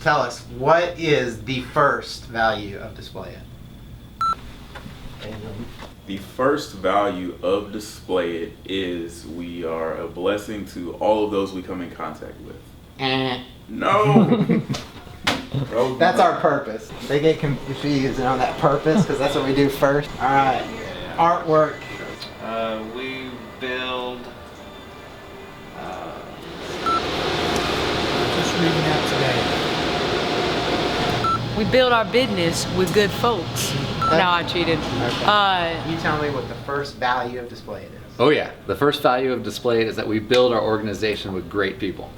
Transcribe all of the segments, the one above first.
tell us, what is the first value of Displayit? The first value of Displayit is we are a blessing to all of those we come in contact with. No! That's our purpose. They get confused on that purpose because that's what we do first. All right, artwork. We build. Just reading out today. We build our business with good folks. No, I cheated. Okay. Can you tell me what the first value of Displayit is? Oh yeah, the first value of Displayit is that we build our organization with great people.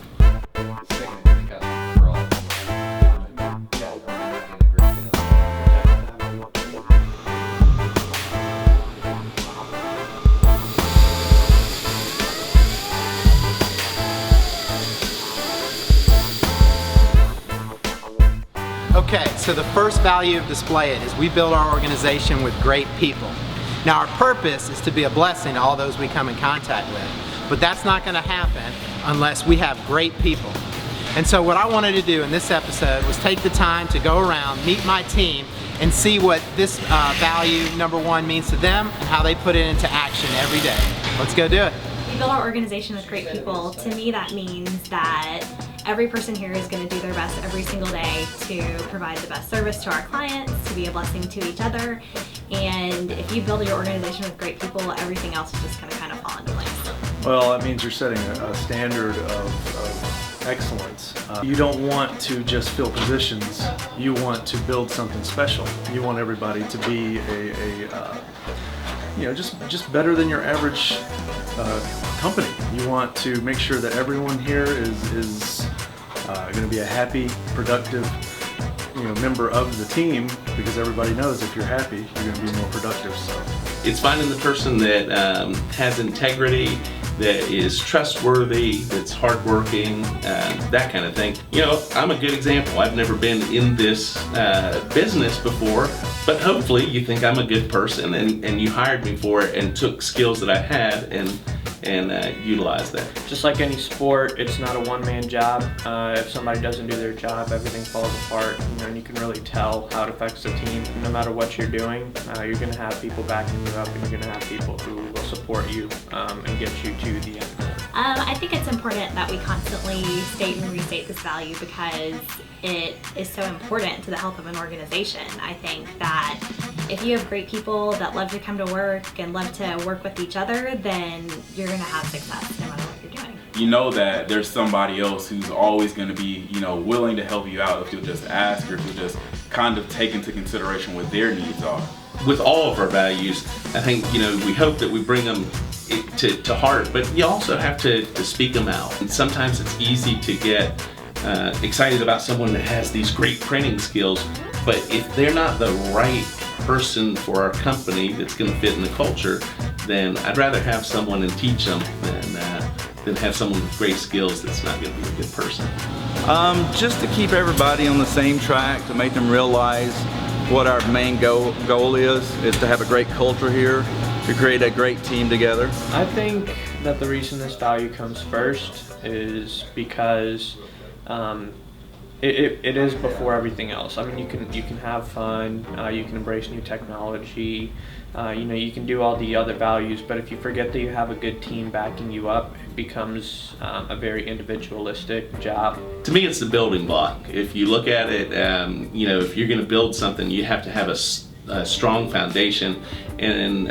Okay, so the first value of Displayit is we build our organization with great people. Now our purpose is to be a blessing to all those we come in contact with, but that's not going to happen unless we have great people. And so what I wanted to do in this episode was take the time to go around, meet my team, and see what this value number one means to them and how they put it into action every day. Let's go do it. We build our organization with great people. To me, that means that every person here is going to do their best every single day to provide the best service to our clients, to be a blessing to each other. And if you build your organization with great people, everything else is just going to kind of fall into place. Well, that means you're setting a standard of excellence. You don't want to just fill positions. You want to build something special. You want everybody to be just better than your average company. You want to make sure that everyone here is going to be a happy, productive, member of the team, because everybody knows if you're happy, you're going to be more productive. So it's finding the person that has integrity, that is trustworthy, that's hardworking, that kind of thing. I'm a good example. I've never been in this business before, but hopefully you think I'm a good person and you hired me for it and took skills that I had and utilize that. Just like any sport, it's not a one-man job. If somebody doesn't do their job, everything falls apart. And you can really tell how it affects the team. No matter what you're doing, you're going to have people backing you up, and you're going to have people who will support you and get you to the end goal. I think it's important that we constantly state and restate this value because it is so important to the health of an organization. I think that if you have great people that love to come to work and love to work with each other, then you're going to have success no matter what you're doing. You know that there's somebody else who's always going to be, willing to help you out if you'll just ask or if you'll just kind of take into consideration what their needs are. With all of our values, I think, we hope that we bring them to heart, but you also have to speak them out. And sometimes it's easy to get excited about someone that has these great printing skills, but if they're not the right person for our company that's going to fit in the culture, then I'd rather have someone and teach them than have someone with great skills that's not going to be a good person. Just to keep everybody on the same track, to make them realize what our main goal is to have a great culture here, to create a great team together. I think that the reason this value comes first is because it is before everything else. I mean, you can have fun, you can embrace new technology, you can do all the other values, but if you forget that you have a good team backing you up, it becomes a very individualistic job. To me, it's the building block. If you look at it, if you're going to build something, you have to have a strong foundation, and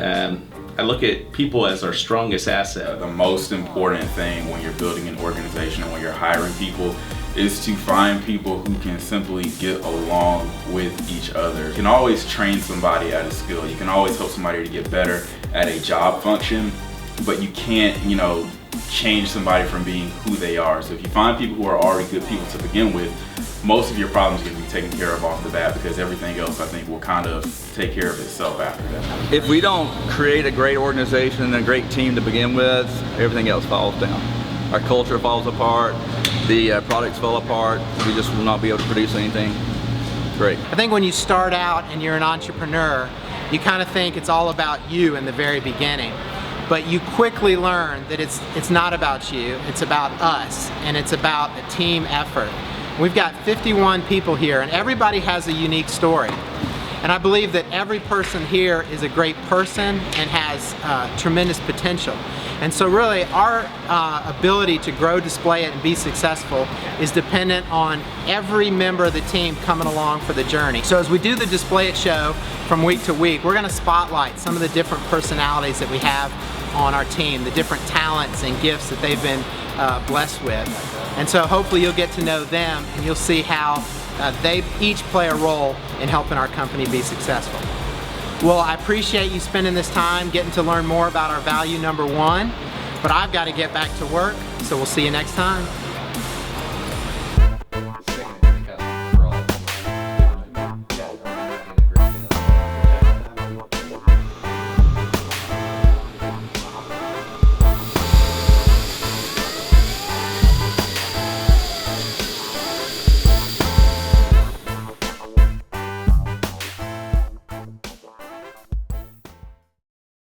I look at people as our strongest asset. The most important thing when you're building an organization and when you're hiring people is to find people who can simply get along with each other. You can always train somebody at a skill. You can always help somebody to get better at a job function, but you can't, change somebody from being who they are. So if you find people who are already good people to begin with, most of your problems are going to be taken care of off the bat, because everything else, I think, will kind of take care of itself after that. If we don't create a great organization and a great team to begin with, everything else falls down. Our culture falls apart, the products fall apart, we just will not be able to produce anything great. I think when you start out and you're an entrepreneur, you kind of think it's all about you in the very beginning. But you quickly learn that it's not about you, it's about us, and it's about a team effort. We've got 51 people here, and everybody has a unique story. And I believe that every person here is a great person and has tremendous potential. And so really our ability to grow Displayit and be successful is dependent on every member of the team coming along for the journey. So as we do the Displayit show from week to week, we're going to spotlight some of the different personalities that we have on our team, the different talents and gifts that they've been blessed with. And so hopefully you'll get to know them and you'll see how they each play a role in helping our company be successful. Well, I appreciate you spending this time getting to learn more about our value number 1, but I've got to get back to work, so we'll see you next time.